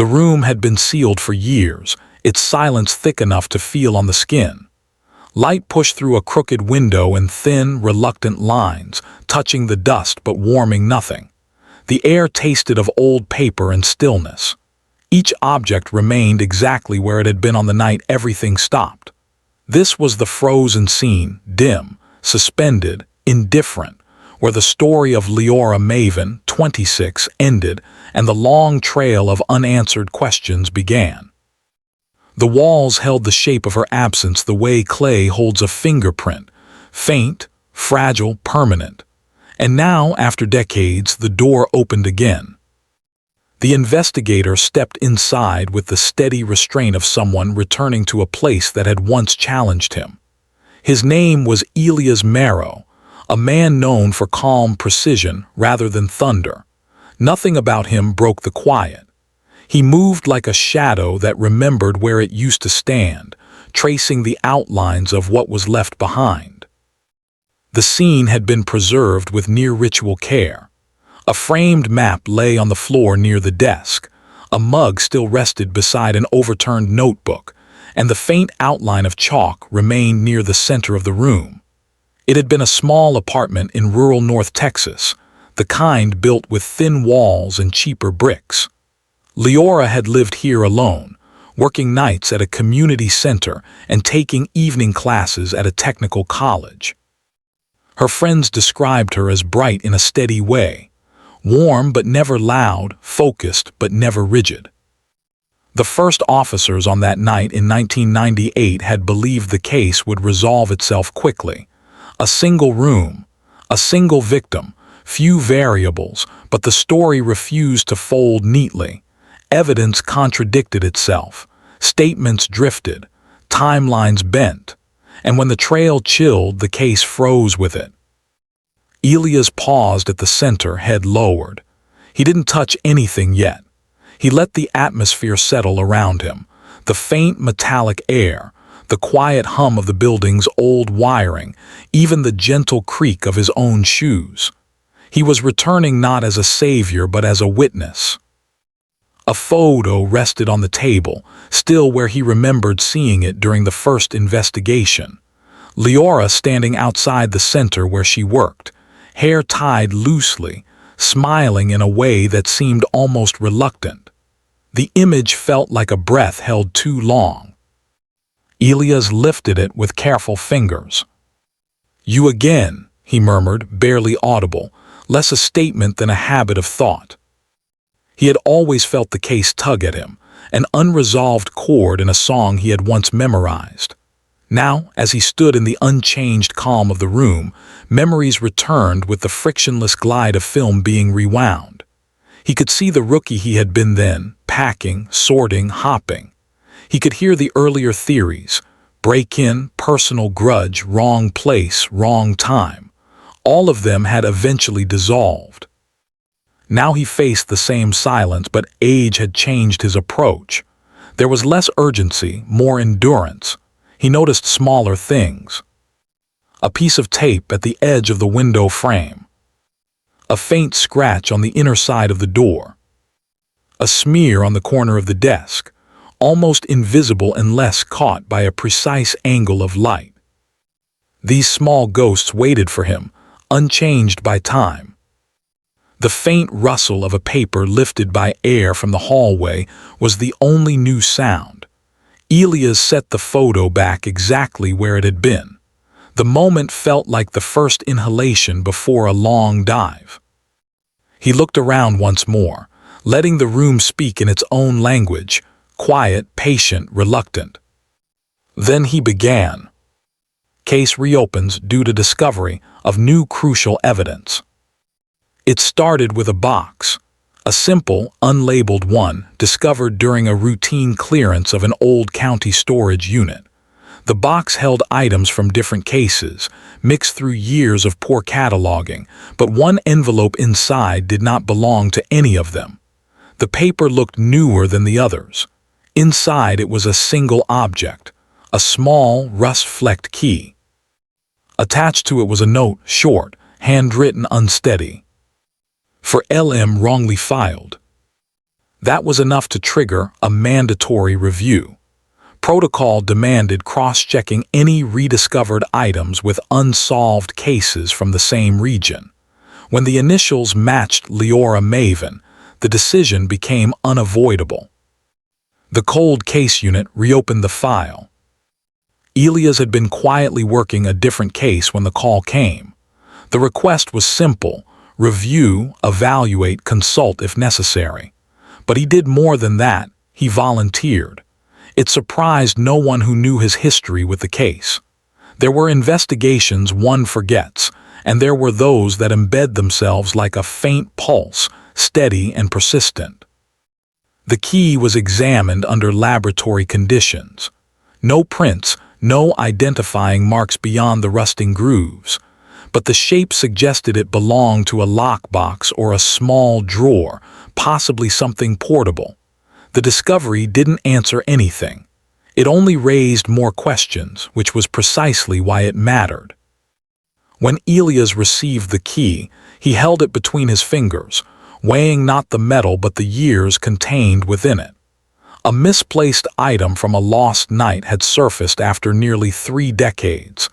The room had been sealed for years, its silence thick enough to feel on the skin. Light pushed through a crooked window in thin, reluctant lines, touching the dust but warming nothing. The air tasted of old paper and stillness. Each object remained exactly where it had been on the night everything stopped. This was the frozen scene, dim, suspended, indifferent, where the story of Liora Maven, 26, ended and the long trail of unanswered questions began. The walls held the shape of her absence the way clay holds a fingerprint, faint, fragile, permanent. And now, after decades, the door opened again. The investigator stepped inside with the steady restraint of someone returning to a place that had once challenged him. His name was Elias Marrow, a man known for calm precision rather than thunder. Nothing about him broke the quiet. He moved like a shadow that remembered where it used to stand, tracing the outlines of what was left behind. The scene had been preserved with near-ritual care. A framed map lay on the floor near the desk, a mug still rested beside an overturned notebook, and the faint outline of chalk remained near the center of the room. It had been a small apartment in rural North Texas, the kind built with thin walls and cheaper bricks. Liora had lived here alone, working nights at a community center and taking evening classes at a technical college. Her friends described her as bright in a steady way, warm but never loud, focused but never rigid. The first officers on that night in 1998 had believed the case would resolve itself quickly. A single room, a single victim, few variables, but the story refused to fold neatly. Evidence contradicted itself, statements drifted, timelines bent, and when the trail chilled, the case froze with it. Elias paused at the center, head lowered. He didn't touch anything yet. He let the atmosphere settle around him, the faint metallic air, the quiet hum of the building's old wiring, even the gentle creak of his own shoes. He was returning not as a savior but as a witness. A photo rested on the table, still where he remembered seeing it during the first investigation. Liora standing outside the center where she worked, hair tied loosely, smiling in a way that seemed almost reluctant. The image felt like a breath held too long. Elias lifted it with careful fingers. "You again," he murmured, barely audible, less a statement than a habit of thought. He had always felt the case tug at him, an unresolved chord in a song he had once memorized. Now, as he stood in the unchanged calm of the room, memories returned with the frictionless glide of film being rewound. He could see the rookie he had been then, packing, sorting, hopping. He could hear the earlier theories, break-in, personal grudge, wrong place, wrong time. All of them had eventually dissolved. Now he faced the same silence, but age had changed his approach. There was less urgency, more endurance. He noticed smaller things. A piece of tape at the edge of the window frame. A faint scratch on the inner side of the door. A smear on the corner of the desk, almost invisible unless caught by a precise angle of light. These small ghosts waited for him, unchanged by time. The faint rustle of a paper lifted by air from the hallway was the only new sound. Elias set the photo back exactly where it had been. The moment felt like the first inhalation before a long dive. He looked around once more, letting the room speak in its own language, quiet, patient, reluctant. Then he began. Case reopens due to discovery of new crucial evidence. It started with a box, a simple, unlabeled one discovered during a routine clearance of an old county storage unit. The box held items from different cases, mixed through years of poor cataloging, but one envelope inside did not belong to any of them. The paper looked newer than the others. Inside it was a single object, a small, rust-flecked key. Attached to it was a note, short, handwritten, unsteady. For LM wrongly filed. That was enough to trigger a mandatory review. Protocol demanded cross-checking any rediscovered items with unsolved cases from the same region. When the initials matched Liora Maven, the decision became unavoidable. The cold case unit reopened the file. Elias had been quietly working a different case when the call came. The request was simple: review, evaluate, consult if necessary. But he did more than that. He volunteered. It surprised no one who knew his history with the case. There were investigations one forgets, and there were those that embed themselves like a faint pulse, steady and persistent. The key was examined under laboratory conditions. No prints, no identifying marks beyond the rusting grooves. But the shape suggested it belonged to a lockbox or a small drawer, possibly something portable. The discovery didn't answer anything. It only raised more questions, which was precisely why it mattered. When Elias received the key, he held it between his fingers, weighing not the metal but the years contained within it. A misplaced item from a lost night had surfaced after nearly 3 decades.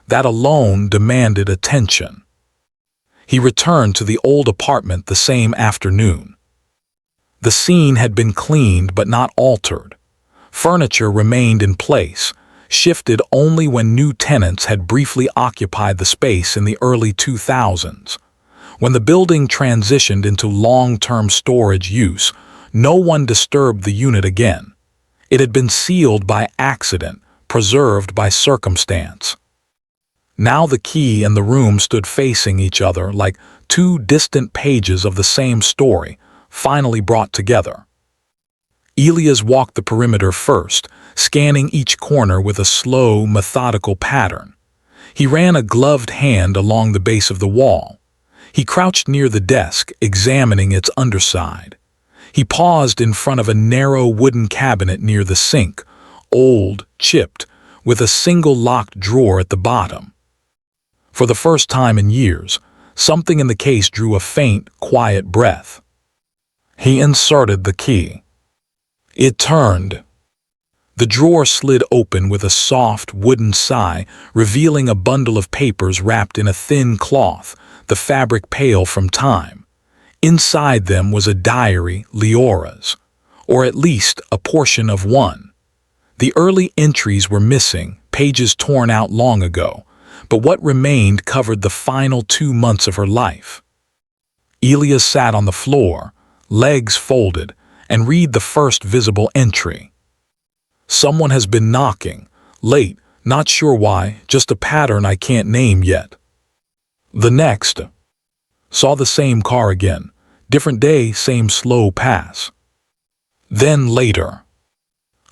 That alone demanded attention. He returned to the old apartment the same afternoon. The scene had been cleaned but not altered. Furniture remained in place, shifted only when new tenants had briefly occupied the space in the early 2000s. When the building transitioned into long-term storage use, no one disturbed the unit again. It had been sealed by accident, preserved by circumstance. Now the key and the room stood facing each other like 2 distant pages of the same story, finally brought together. Elias walked the perimeter first, scanning each corner with a slow, methodical pattern. He ran a gloved hand along the base of the wall. He crouched near the desk, examining its underside. He paused in front of a narrow wooden cabinet near the sink, old, chipped, with a single locked drawer at the bottom. For the first time in years, something in the case drew a faint, quiet breath. He inserted the key. It turned. The drawer slid open with a soft, wooden sigh, revealing a bundle of papers wrapped in a thin cloth, the fabric pale from time. Inside them was a diary, Liora's, or at least a portion of one. The early entries were missing, pages torn out long ago, but what remained covered the final 2 months of her life. Elias sat on the floor, legs folded, and read the first visible entry. Someone has been knocking, late, not sure why, just a pattern I can't name yet. The next, saw the same car again, different day, same slow pass. Then later,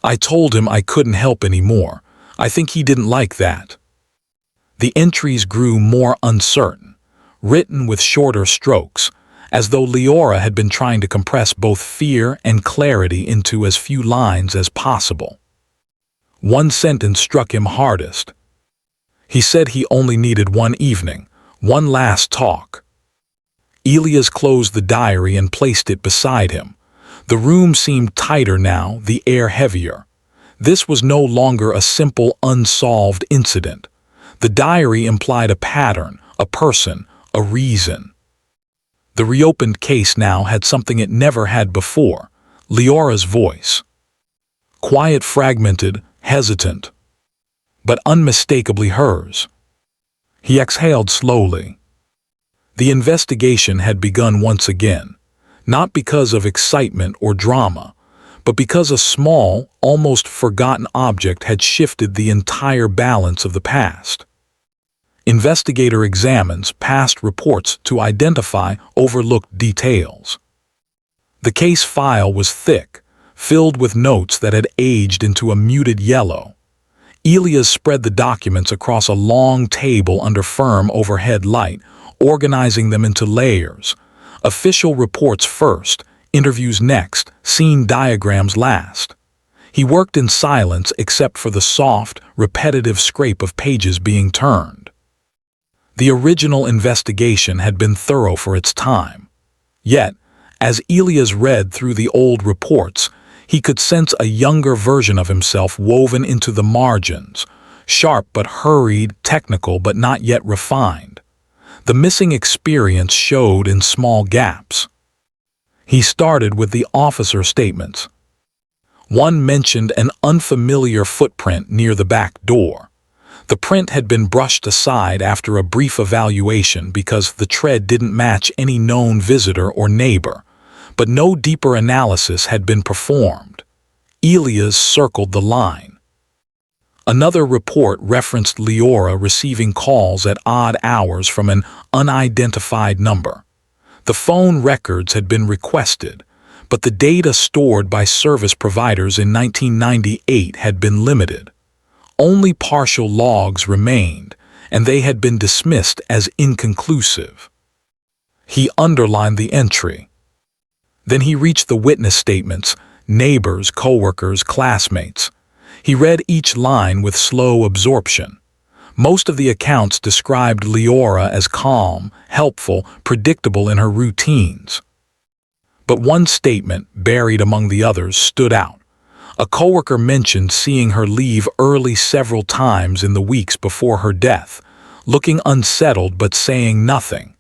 I told him I couldn't help anymore. I think he didn't like that. The entries grew more uncertain, written with shorter strokes, as though Liora had been trying to compress both fear and clarity into as few lines as possible. One sentence struck him hardest. He said he only needed one evening, one last talk. Elias closed the diary and placed it beside him. The room seemed tighter now, the air heavier. This was no longer a simple, unsolved incident. The diary implied a pattern, a person, a reason. The reopened case now had something it never had before: Liora's voice. Quiet, fragmented, hesitant, but unmistakably hers. He exhaled slowly. The investigation had begun once again, not because of excitement or drama, but because a small, almost forgotten object had shifted the entire balance of the past. Investigator examines past reports to identify overlooked details. The case file was thick, filled with notes that had aged into a muted yellow. Elias spread the documents across a long table under firm overhead light, organizing them into layers. Official reports first, interviews next, scene diagrams last. He worked in silence except for the soft, repetitive scrape of pages being turned. The original investigation had been thorough for its time. Yet, As Elias read through the old reports, he could sense a younger version of himself woven into the margins, sharp but hurried, technical but not yet refined. The missing experience showed in small gaps. He started with the officer statements. One mentioned an unfamiliar footprint near the back door. The print had been brushed aside after a brief evaluation because the tread didn't match any known visitor or neighbor, but no deeper analysis had been performed. Elias circled the line. Another report referenced Liora receiving calls at odd hours from an unidentified number. The phone records had been requested, but the data stored by service providers in 1998 had been limited. Only partial logs remained, and they had been dismissed as inconclusive. He underlined the entry. Then he reached the witness statements, neighbors, coworkers, classmates. He read each line with slow absorption. Most of the accounts described Liora as calm, helpful, predictable in her routines. But one statement, buried among the others, stood out. A coworker mentioned seeing her leave early several times in the weeks before her death, looking unsettled but saying nothing.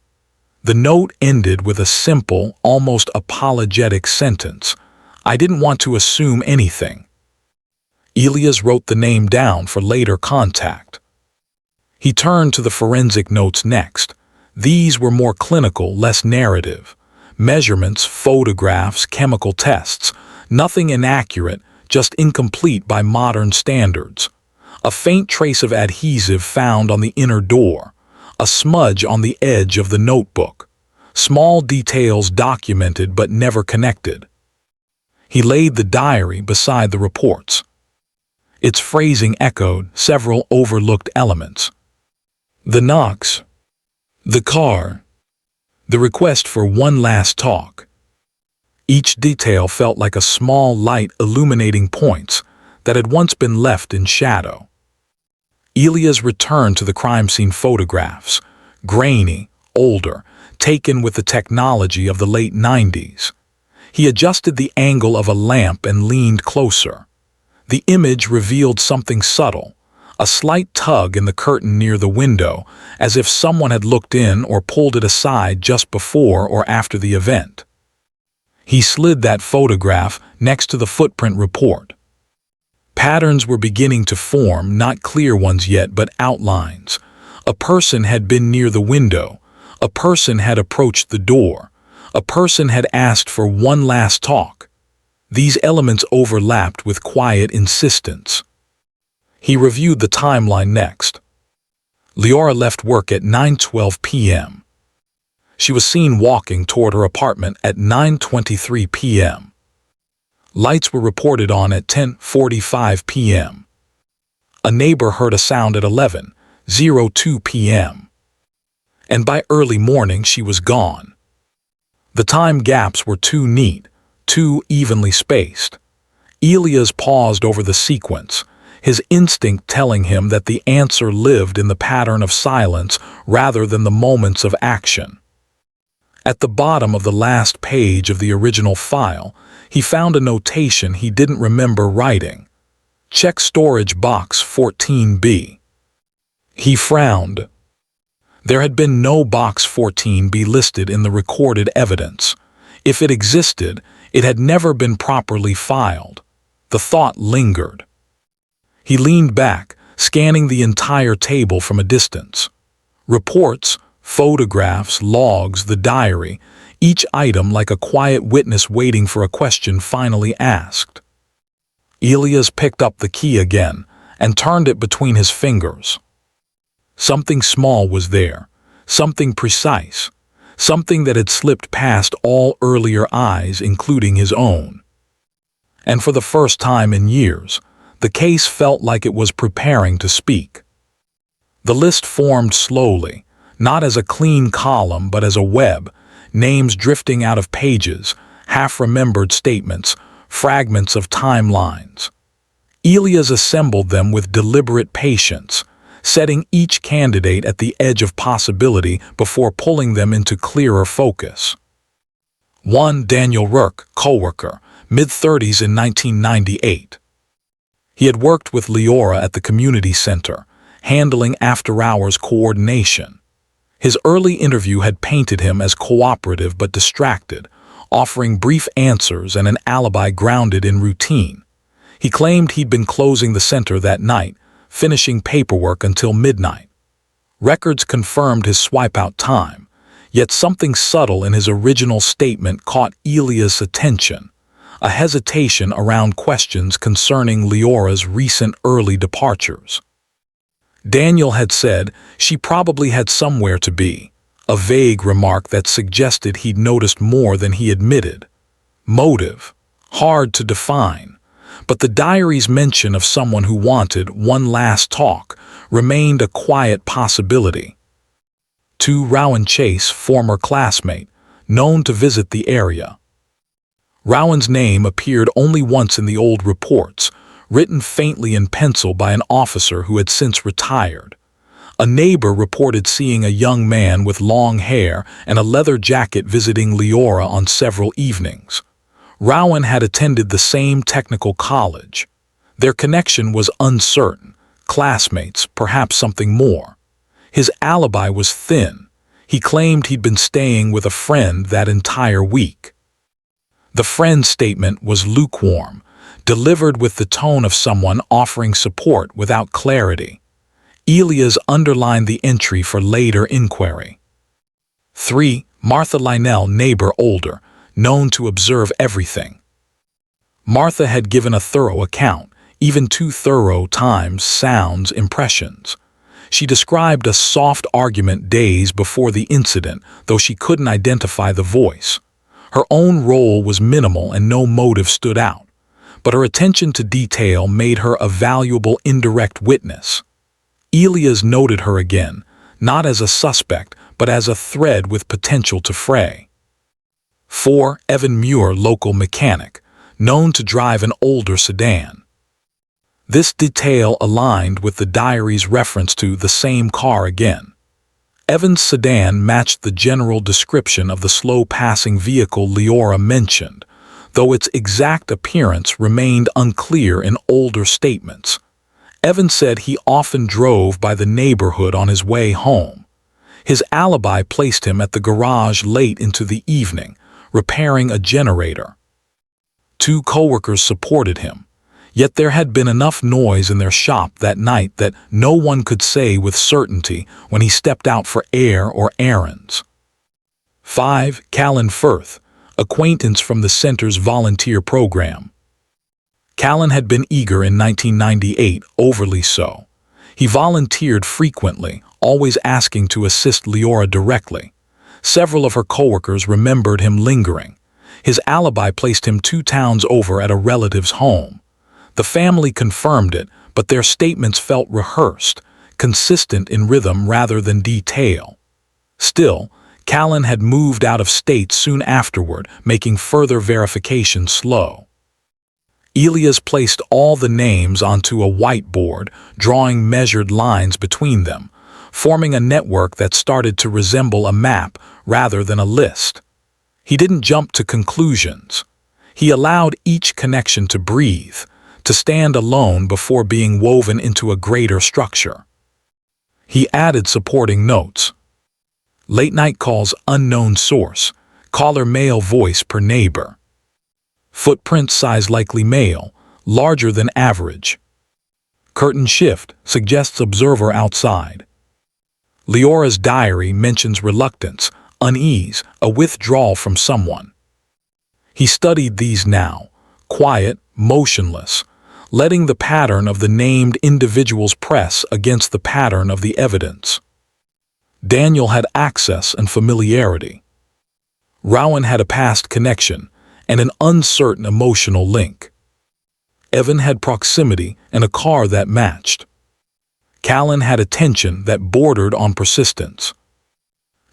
The note ended with a simple, almost apologetic sentence. "I didn't want to assume anything." Elias wrote the name down for later contact. He turned to the forensic notes next. These were more clinical, less narrative. Measurements, photographs, chemical tests. Nothing inaccurate, just incomplete by modern standards. A faint trace of adhesive found on the inner door. A smudge on the edge of the notebook. Small details documented but never connected. He laid the diary beside the reports. Its phrasing echoed several overlooked elements. The knocks. The car. The request for one last talk. Each detail felt like a small light illuminating points that had once been left in shadow. Elias returned to the crime scene photographs, grainy, older, taken with the technology of the late 90s. He adjusted the angle of a lamp and leaned closer. The image revealed something subtle, a slight tug in the curtain near the window, as if someone had looked in or pulled it aside just before or after the event. He slid that photograph next to the footprint report. Patterns were beginning to form, not clear ones yet, but outlines. A person had been near the window. A person had approached the door. A person had asked for one last talk. These elements overlapped with quiet insistence. He reviewed the timeline next. Liora left work at 9:12 p.m. She was seen walking toward her apartment at 9:23 p.m. Lights were reported on at 10:45 p.m. A neighbor heard a sound at 11:02 p.m. And by early morning she was gone. The time gaps were too neat, too evenly spaced. Elias paused over the sequence, his instinct telling him that the answer lived in the pattern of silence rather than the moments of action. At the bottom of the last page of the original file, he found a notation he didn't remember writing. "Check storage box 14B. He frowned. There had been no box 14B listed in the recorded evidence. If it existed, it had never been properly filed. The thought lingered. He leaned back, scanning the entire table from a distance. Reports, photographs, logs, the diary, each item like a quiet witness waiting for a question finally asked. Elias picked up the key again and turned it between his fingers. Something small was there, something precise, something that had slipped past all earlier eyes, including his own. And for the first time in years, the case felt like it was preparing to speak. The list formed slowly, not as a clean column but as a web, names drifting out of pages, half-remembered statements, fragments of timelines. Elias assembled them with deliberate patience, setting each candidate at the edge of possibility before pulling them into clearer focus. 1. Daniel Rourke, coworker, mid-30s in 1998. He had worked with Liora at the community center, handling after-hours coordination. His early interview had painted him as cooperative but distracted, offering brief answers and an alibi grounded in routine. He claimed he'd been closing the center that night, finishing paperwork until midnight. Records confirmed his swipe-out time, yet something subtle in his original statement caught Elia's attention, a hesitation around questions concerning Liora's recent early departures. Daniel had said she probably had somewhere to be, a vague remark that suggested he'd noticed more than he admitted. Motive, hard to define, but the diary's mention of someone who wanted one last talk remained a quiet possibility. 2. Rowan Chase, former classmate, known to visit the area. Rowan's name appeared only once in the old reports, written faintly in pencil by an officer who had since retired. A neighbor reported seeing a young man with long hair and a leather jacket visiting Liora on several evenings. Rowan had attended the same technical college. Their connection was uncertain, classmates, perhaps something more. His alibi was thin. He claimed he'd been staying with a friend that entire week. The friend's statement was lukewarm, delivered with the tone of someone offering support without clarity. Elias underlined the entry for later inquiry. 3. Martha Lionel, neighbor, older, known to observe everything. Martha had given a thorough account, even too thorough times, sounds, impressions. She described a soft argument days before the incident, though she couldn't identify the voice. Her own role was minimal and no motive stood out, but her attention to detail made her a valuable indirect witness. Elias noted her again, not as a suspect, but as a thread with potential to fray. 4. Evan Muir, local mechanic, known to drive an older sedan. This detail aligned with the diary's reference to the same car again. Evan's sedan matched the general description of the slow-passing vehicle Liora mentioned, though its exact appearance remained unclear in older statements. Evan said he often drove by the neighborhood on his way home. His alibi placed him at the garage late into the evening, repairing a generator. 2 coworkers supported him, yet there had been enough noise in their shop that night that no one could say with certainty when he stepped out for air or errands. 5. Callan Firth, acquaintance from the center's volunteer program. Callan had been eager in 1998, overly so. He volunteered frequently, always asking to assist Liora directly. Several of her coworkers remembered him lingering. His alibi placed him 2 towns over at a relative's home. The family confirmed it, but their statements felt rehearsed, consistent in rhythm rather than detail. Still, Callan had moved out of state soon afterward, making further verification slow. Elias placed all the names onto a whiteboard, drawing measured lines between them, forming a network that started to resemble a map rather than a list. He didn't jump to conclusions. He allowed each connection to breathe, to stand alone before being woven into a greater structure. He added supporting notes. Late-night calls, unknown source, caller male, voice per neighbor. Footprint size likely male, larger than average. Curtain shift suggests observer outside. Liora's diary mentions reluctance, unease, a withdrawal from someone. He studied these now, quiet, motionless, letting the pattern of the named individuals press against the pattern of the evidence. Daniel had access and familiarity. Rowan had a past connection and an uncertain emotional link. Evan had proximity and a car that matched. Callan had attention that bordered on persistence.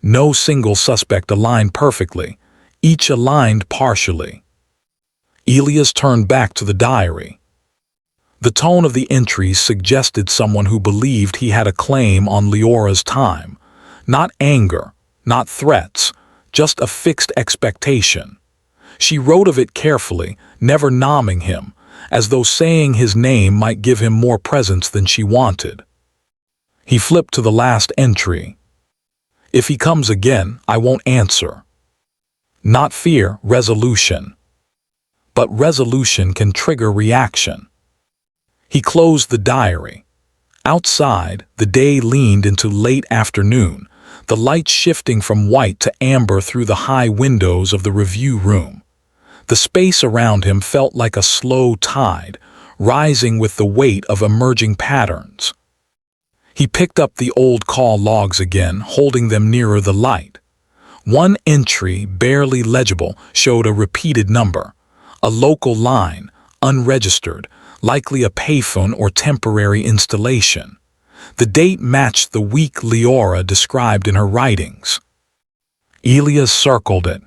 No single suspect aligned perfectly, each aligned partially. Elias turned back to the diary. The tone of the entries suggested someone who believed he had a claim on Liora's time. Not anger, not threats, just a fixed expectation. She wrote of it carefully, never nomming him, as though saying his name might give him more presence than she wanted. He flipped to the last entry. "If he comes again, I won't answer." Not fear, resolution. But resolution can trigger reaction. He closed the diary. Outside, the day leaned into late afternoon, the light shifting from white to amber through the high windows of the review room. The space around him felt like a slow tide, rising with the weight of emerging patterns. He picked up the old call logs again, holding them nearer the light. One entry, barely legible, showed a repeated number, a local line, unregistered, likely a payphone or temporary installation. The date matched the week Liora described in her writings. Elias circled it.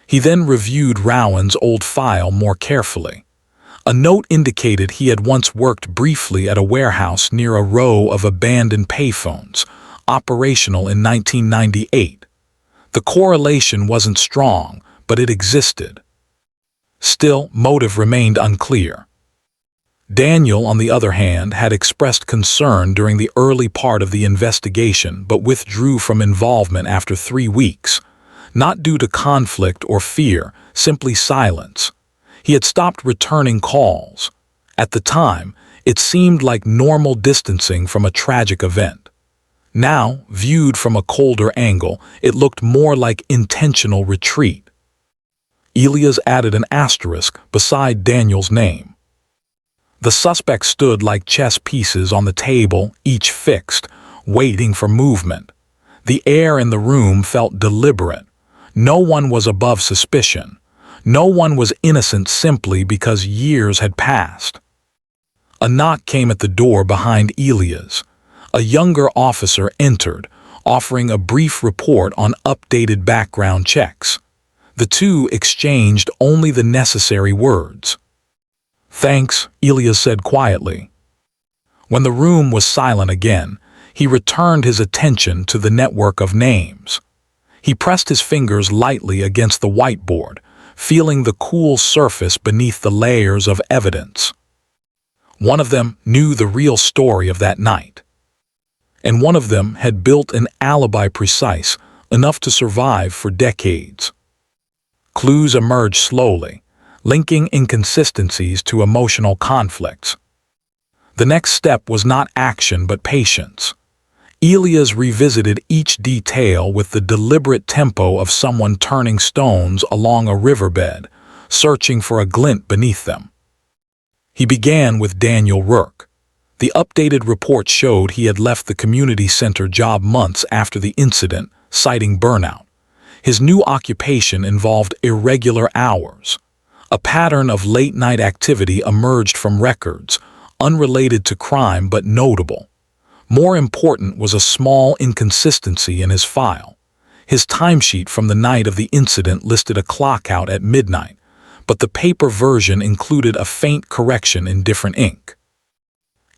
He then reviewed Rowan's old file more carefully. A note indicated he had once worked briefly at a warehouse near a row of abandoned payphones, operational in 1998. The correlation wasn't strong, but it existed. Still, motive remained unclear. Daniel, on the other hand, had expressed concern during the early part of the investigation but withdrew from involvement after 3 weeks. Not due to conflict or fear, simply silence. He had stopped returning calls. At the time, it seemed like normal distancing from a tragic event. Now, viewed from a colder angle, it looked more like intentional retreat. Elias added an asterisk beside Daniel's name. The suspect stood like chess pieces on the table, each fixed, waiting for movement. The air in the room felt deliberate. No one was above suspicion. No one was innocent simply because years had passed. A knock came at the door behind Elias. A younger officer entered, offering a brief report on updated background checks. The two exchanged only the necessary words. "Thanks," Elias said quietly. When the room was silent again, he returned his attention to the network of names. He pressed his fingers lightly against the whiteboard, feeling the cool surface beneath the layers of evidence. One of them knew the real story of that night. And one of them had built an alibi precise enough to survive for decades. Clues emerged slowly, linking inconsistencies to emotional conflicts. The next step was not action but patience. Elias revisited each detail with the deliberate tempo of someone turning stones along a riverbed, searching for a glint beneath them. He began with Daniel Rourke. The updated report showed he had left the community center job months after the incident, citing burnout. His new occupation involved irregular hours. A pattern of late-night activity emerged from records, unrelated to crime but notable. More important was a small inconsistency in his file. His timesheet from the night of the incident listed a clock out at midnight, but the paper version included a faint correction in different ink.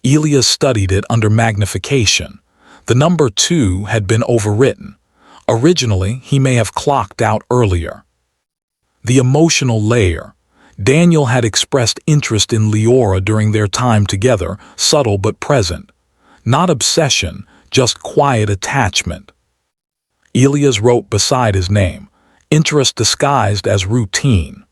Elias studied it under magnification. The number 2 had been overwritten. Originally, he may have clocked out earlier. The emotional layer. Daniel had expressed interest in Liora during their time together, subtle but present. Not obsession, just quiet attachment. Elias wrote beside his name, interest disguised as routine.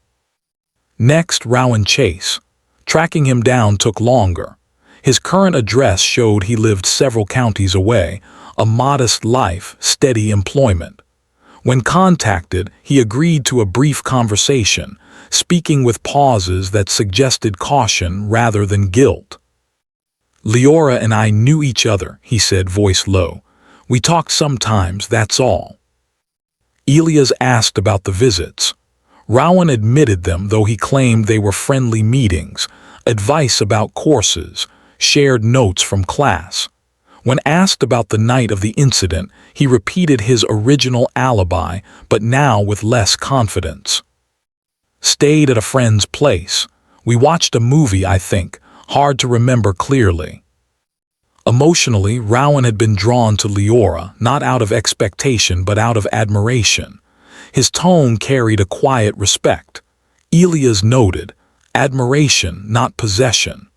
Next, Rowan Chase. Tracking him down took longer. His current address showed he lived several counties away, a modest life, steady employment. When contacted, he agreed to a brief conversation, speaking with pauses that suggested caution rather than guilt. "Liora and I knew each other," he said, voice low. "We talked sometimes, that's all." Elias asked about the visits. Rowan admitted them, though he claimed they were friendly meetings, advice about courses, shared notes from class. When asked about the night of the incident, he repeated his original alibi, but now with less confidence. "Stayed at a friend's place. We watched a movie, I think. Hard to remember clearly." Emotionally, Rowan had been drawn to Liora, not out of expectation but out of admiration. His tone carried a quiet respect. Elias noted, admiration, not possession.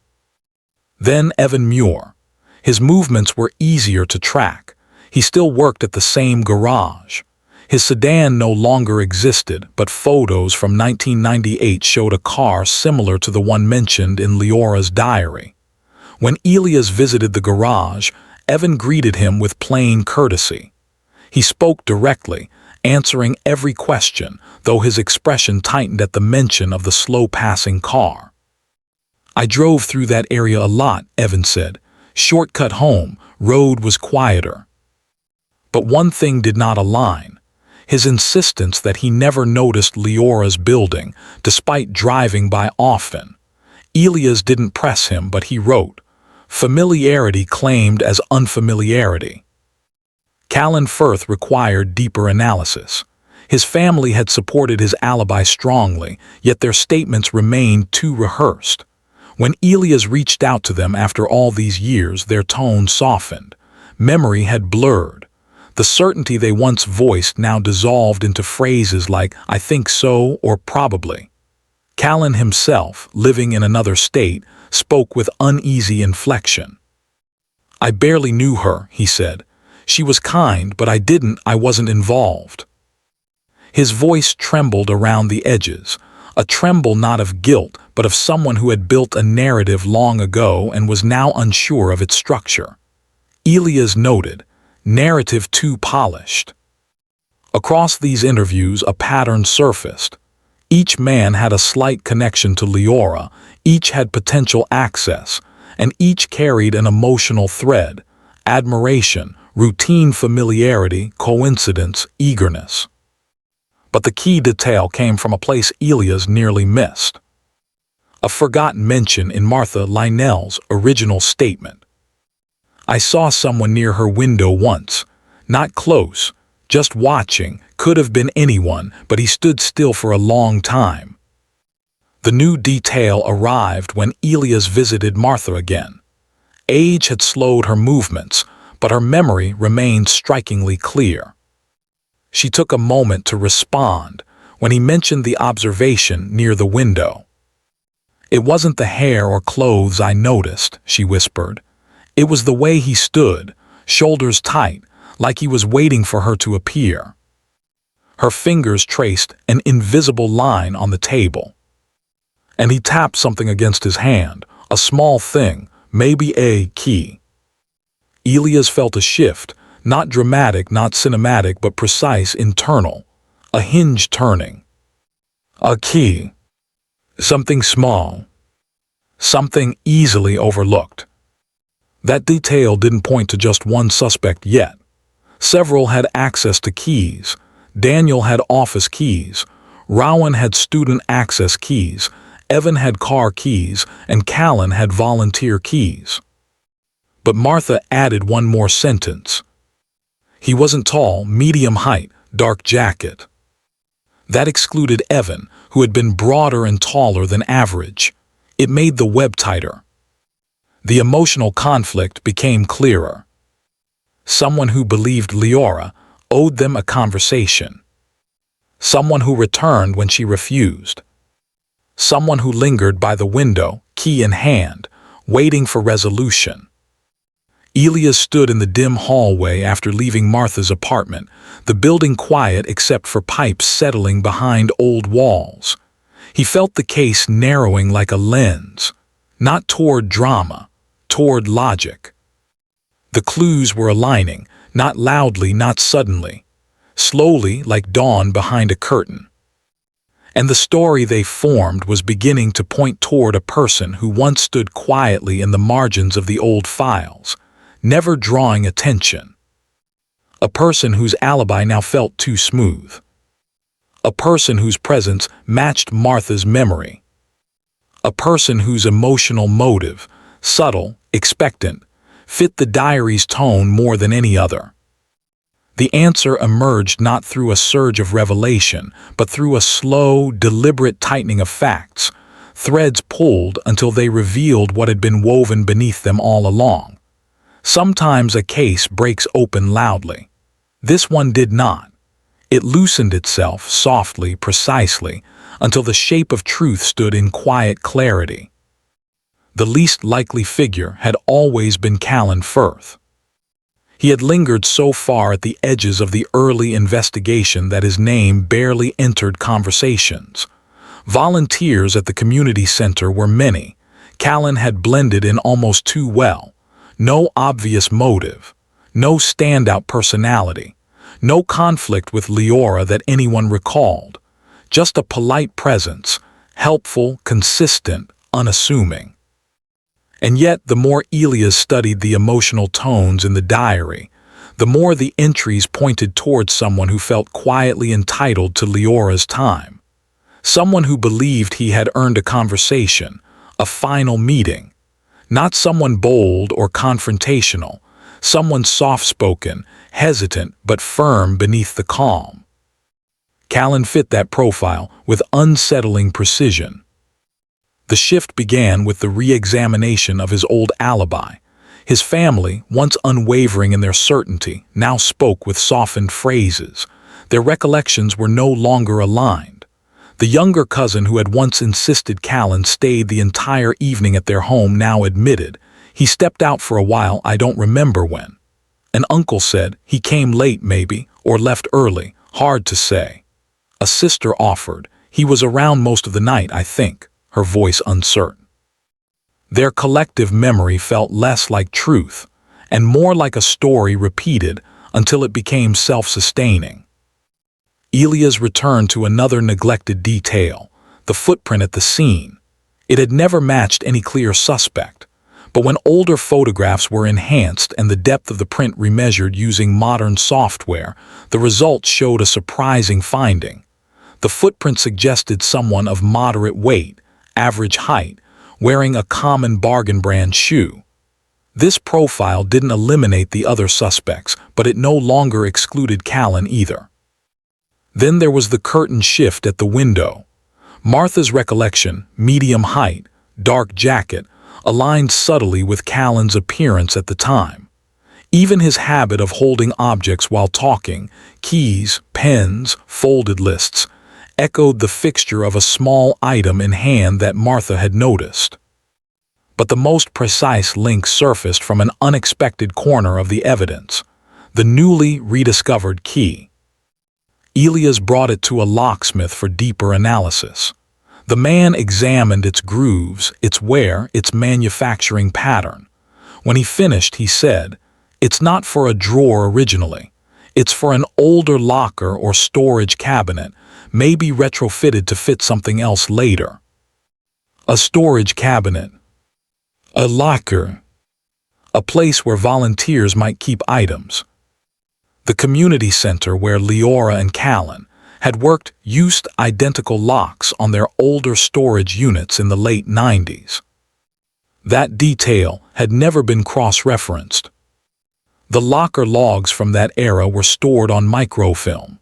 Then Evan Muir. His movements were easier to track. He still worked at the same garage. His sedan no longer existed, but photos from 1998 showed a car similar to the one mentioned in Liora's diary. When Elias visited the garage, Evan greeted him with plain courtesy. He spoke directly, answering every question, though his expression tightened at the mention of the slow-passing car. "I drove through that area a lot," Evan said. "Shortcut home, road was quieter." But one thing did not align: his insistence that he never noticed Liora's building, despite driving by often. Elias didn't press him, but he wrote, "Familiarity claimed as unfamiliarity." Callan Firth required deeper analysis. His family had supported his alibi strongly, yet their statements remained too rehearsed. When Elias reached out to them after all these years, their tone softened. Memory had blurred. The certainty they once voiced now dissolved into phrases like, "I think so," or "probably." Callan himself, living in another state, spoke with uneasy inflection. "I barely knew her," he said. "She was kind, but I wasn't involved." His voice trembled around the edges, a tremble not of guilt, but of someone who had built a narrative long ago and was now unsure of its structure. Elias noted, "Narrative too polished." Across these interviews, a pattern surfaced. Each man had a slight connection to Liora, each had potential access, and each carried an emotional thread: admiration, routine familiarity, coincidence, eagerness. But the key detail came from a place Elias nearly missed. A forgotten mention in Martha Lynell's original statement. "I saw someone near her window once. Not close, just watching, could have been anyone, but he stood still for a long time." The new detail arrived when Elias visited Martha again. Age had slowed her movements, but her memory remained strikingly clear. She took a moment to respond when he mentioned the observation near the window. "It wasn't the hair or clothes I noticed," she whispered. "It was the way he stood, shoulders tight, like he was waiting for her to appear." Her fingers traced an invisible line on the table. And he tapped something against his hand, a small thing, maybe a key. Elias felt a shift, not dramatic, not cinematic, but precise, internal. A hinge turning. A key. Something small. Something easily overlooked. That detail didn't point to just one suspect yet. Several had access to keys. Daniel had office keys. Rowan had student access keys. Evan had car keys, and Callan had volunteer keys. But Martha added one more sentence. He wasn't tall, medium height, dark jacket. That excluded Evan, who had been broader and taller than average. It made the web tighter. The emotional conflict became clearer. Someone who believed Liora owed them a conversation. Someone who returned when she refused. Someone who lingered by the window, key in hand, waiting for resolution. Elias stood in the dim hallway after leaving Martha's apartment, the building quiet except for pipes settling behind old walls. He felt the case narrowing like a lens, not toward drama, toward logic. The clues were aligning, not loudly, not suddenly, slowly like dawn behind a curtain. And the story they formed was beginning to point toward a person who once stood quietly in the margins of the old files, never drawing attention. A person whose alibi now felt too smooth. A person whose presence matched Martha's memory. A person whose emotional motive, subtle, expectant, fit the diary's tone more than any other. The answer emerged not through a surge of revelation, but through a slow, deliberate tightening of facts, threads pulled until they revealed what had been woven beneath them all along. Sometimes a case breaks open loudly. This one did not. It loosened itself softly, precisely, until the shape of truth stood in quiet clarity. The least likely figure had always been Callan Firth. He had lingered so far at the edges of the early investigation that his name barely entered conversations. Volunteers at the community center were many. Callan had blended in almost too well. No obvious motive, no standout personality, no conflict with Liora that anyone recalled. Just a polite presence, helpful, consistent, unassuming. And yet, the more Elias studied the emotional tones in the diary, the more the entries pointed towards someone who felt quietly entitled to Liora's time. Someone who believed he had earned a conversation, a final meeting. Not someone bold or confrontational, someone soft-spoken, hesitant but firm beneath the calm. Callan fit that profile with unsettling precision. The shift began with the re-examination of his old alibi. His family, once unwavering in their certainty, now spoke with softened phrases. Their recollections were no longer aligned. The younger cousin who had once insisted Callan stayed the entire evening at their home now admitted, "He stepped out for a while, I don't remember when." An uncle said, "He came late maybe, or left early, hard to say." A sister offered, "He was around most of the night, I think," her voice uncertain. Their collective memory felt less like truth, and more like a story repeated until it became self-sustaining. Elias returned to another neglected detail, the footprint at the scene. It had never matched any clear suspect, but when older photographs were enhanced and the depth of the print remeasured using modern software, the results showed a surprising finding. The footprint suggested someone of moderate weight, average height, wearing a common bargain brand shoe. This profile didn't eliminate the other suspects, but it no longer excluded Callan either. Then there was the curtain shift at the window. Martha's recollection, medium height, dark jacket, aligned subtly with Callan's appearance at the time. Even his habit of holding objects while talking, keys, pens, folded lists, echoed the fixture of a small item in hand that Martha had noticed. But the most precise link surfaced from an unexpected corner of the evidence, the newly rediscovered key. Elias brought it to a locksmith for deeper analysis. The man examined its grooves, its wear, its manufacturing pattern. When he finished, he said, "It's not for a drawer originally. It's for an older locker or storage cabinet, maybe retrofitted to fit something else later." A storage cabinet. A locker. A place where volunteers might keep items. The community center where Liora and Callan had worked used identical locks on their older storage units in the late 90s. That detail had never been cross-referenced. The locker logs from that era were stored on microfilm.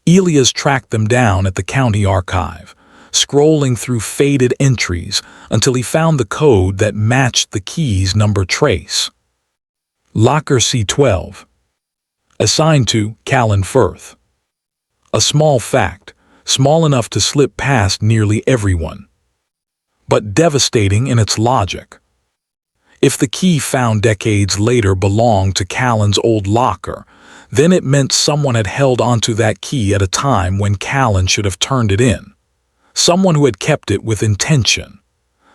Elias tracked them down at the county archive, scrolling through faded entries until he found the code that matched the key's number trace. Locker C12. Assigned to Callan Firth. A small fact, small enough to slip past nearly everyone, but devastating in its logic. If the key found decades later belonged to Callan's old locker, then it meant someone had held onto that key at a time when Callan should have turned it in. Someone who had kept it with intention.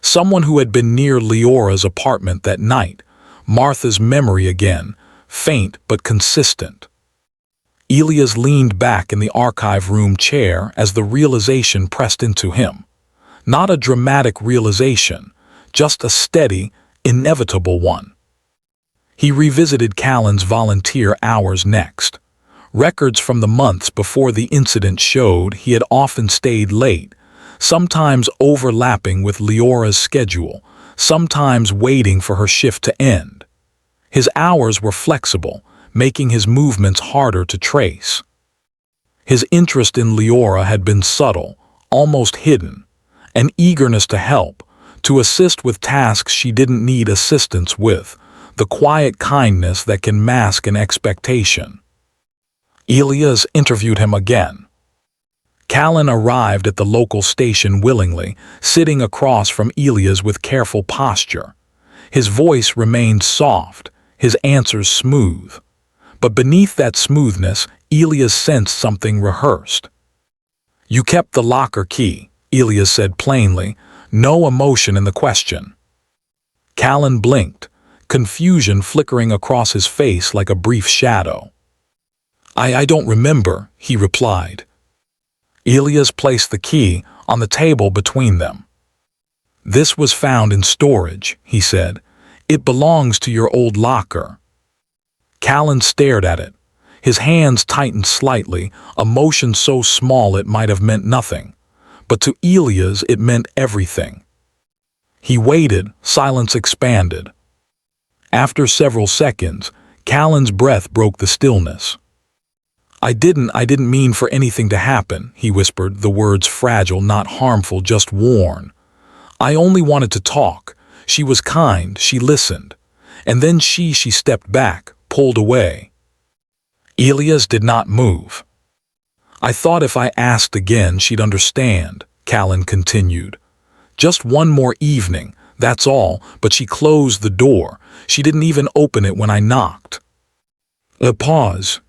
Someone who had been near Liora's apartment that night. Martha's memory again, faint but consistent. Elias leaned back in the archive room chair as the realization pressed into him. Not a dramatic realization, just a steady, inevitable one. He revisited Callan's volunteer hours next. Records from the months before the incident showed he had often stayed late, sometimes overlapping with Liora's schedule, sometimes waiting for her shift to end. His hours were flexible, making his movements harder to trace. His interest in Liora had been subtle, almost hidden, an eagerness to help, to assist with tasks she didn't need assistance with, the quiet kindness that can mask an expectation. Elias interviewed him again. Callan arrived at the local station willingly, sitting across from Elias with careful posture. His voice remained soft, his answers smooth. But beneath that smoothness, Elias sensed something rehearsed. "You kept the locker key," Elias said plainly, no emotion in the question. Callan blinked, confusion flickering across his face like a brief shadow. I don't remember," he replied. Elias placed the key on the table between them. "This was found in storage," he said. "It belongs to your old locker." Callan stared at it. His hands tightened slightly, a motion so small it might have meant nothing. But to Elias it meant everything. He waited, silence expanded. After several seconds, Callan's breath broke the stillness. I didn't mean for anything to happen," he whispered, the words fragile, not harmful, just worn. "I only wanted to talk. She was kind, she listened. And then she stepped back, pulled away." Elias did not move. "I thought if I asked again she'd understand," Callan continued. "Just one more evening, that's all, but she closed the door. She didn't even open it when I knocked." A pause.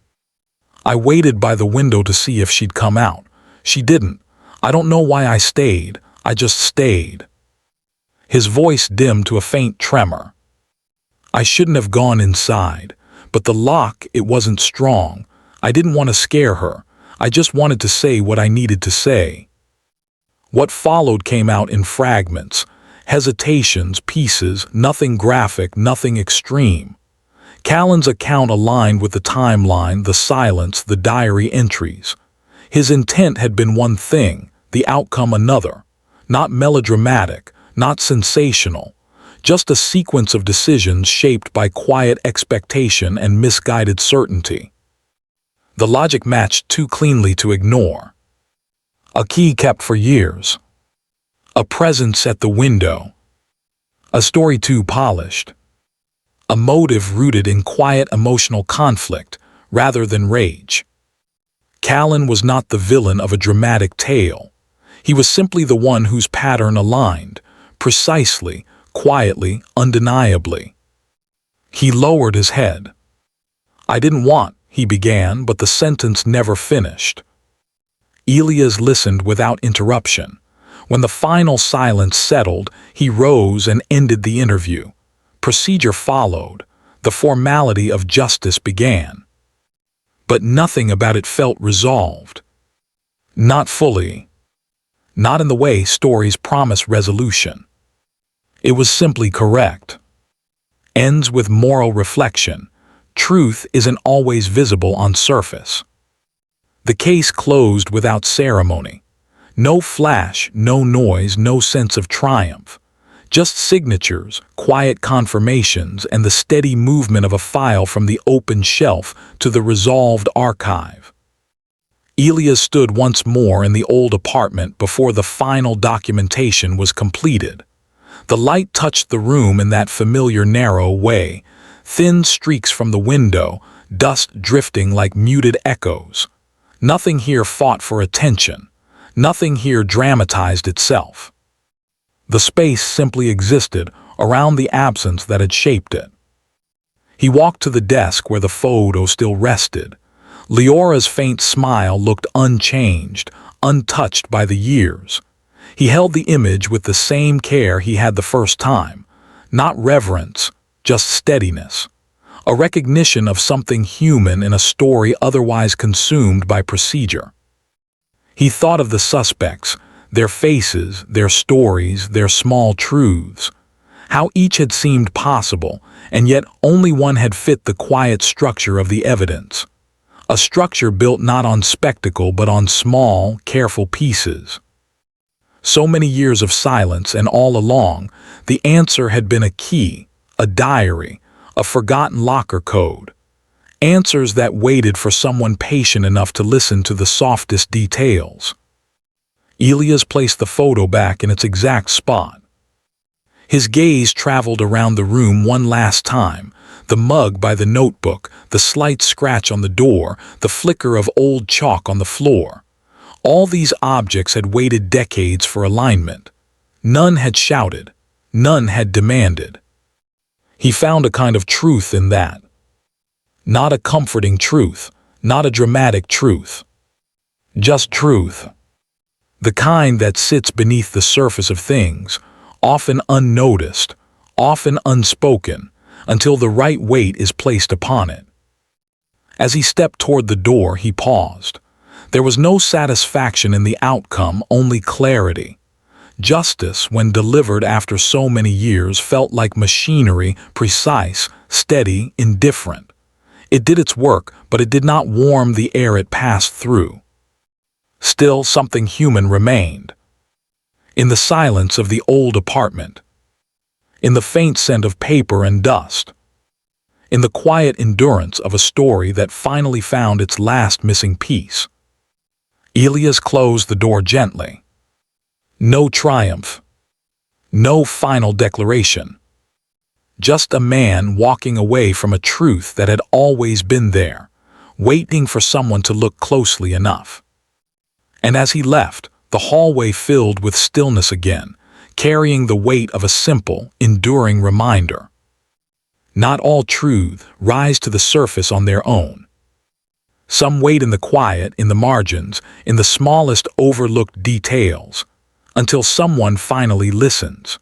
"I waited by the window to see if she'd come out. She didn't. I don't know why I stayed. I just stayed." His voice dimmed to a faint tremor. "I shouldn't have gone inside. But the lock, it wasn't strong. I didn't want to scare her. I just wanted to say what I needed to say." What followed came out in fragments. Hesitations, pieces, nothing graphic, nothing extreme. Callan's account aligned with the timeline, the silence, the diary entries. His intent had been one thing, the outcome another. Not melodramatic, not sensational. Just a sequence of decisions shaped by quiet expectation and misguided certainty. The logic matched too cleanly to ignore. A key kept for years. A presence at the window. A story too polished. A motive rooted in quiet emotional conflict rather than rage. Callan was not the villain of a dramatic tale. He was simply the one whose pattern aligned, precisely, quietly, undeniably. He lowered his head. "I didn't want," he began, but the sentence never finished. Elias listened without interruption. When the final silence settled, he rose and ended the interview. Procedure followed. The formality of justice began. But nothing about it felt resolved. Not fully. Not in the way stories promise resolution. It was simply correct. Ends with moral reflection. Truth isn't always visible on surface. The case closed without ceremony. No flash, no noise, no sense of triumph. Just signatures, quiet confirmations, and the steady movement of a file from the open shelf to the resolved archive. Elias stood once more in the old apartment before the final documentation was completed. The light touched the room in that familiar narrow way, thin streaks from the window, dust drifting like muted echoes. Nothing here fought for attention. Nothing here dramatized itself. The space simply existed around the absence that had shaped it. He walked to the desk where the photo still rested. Liora's faint smile looked unchanged, untouched by the years. He held the image with the same care he had the first time. Not reverence, just steadiness. A recognition of something human in a story otherwise consumed by procedure. He thought of the suspects, their faces, their stories, their small truths. How each had seemed possible, and yet only one had fit the quiet structure of the evidence. A structure built not on spectacle but on small, careful pieces. So many years of silence, and all along, the answer had been a key, a diary, a forgotten locker code. Answers that waited for someone patient enough to listen to the softest details. Elias placed the photo back in its exact spot. His gaze traveled around the room one last time, The mug by the notebook, the slight scratch on the door, the flicker of old chalk on the floor. All these objects had waited decades for alignment. None had shouted. None had demanded. He found a kind of truth in that. Not a comforting truth, not a dramatic truth. Just truth. The kind that sits beneath the surface of things, often unnoticed, often unspoken, until the right weight is placed upon it. As he stepped toward the door, he paused. There was no satisfaction in the outcome, only clarity. Justice, when delivered after so many years, felt like machinery, precise, steady, indifferent. It did its work, but it did not warm the air it passed through. Still, something human remained. In the silence of the old apartment. In the faint scent of paper and dust. In the quiet endurance of a story that finally found its last missing piece. Elias closed the door gently. No triumph. No final declaration. Just a man walking away from a truth that had always been there, waiting for someone to look closely enough. And as he left, the hallway filled with stillness again, carrying the weight of a simple, enduring reminder. Not all truths rise to the surface on their own. Some wait in the quiet, in the margins, in the smallest overlooked details, until someone finally listens.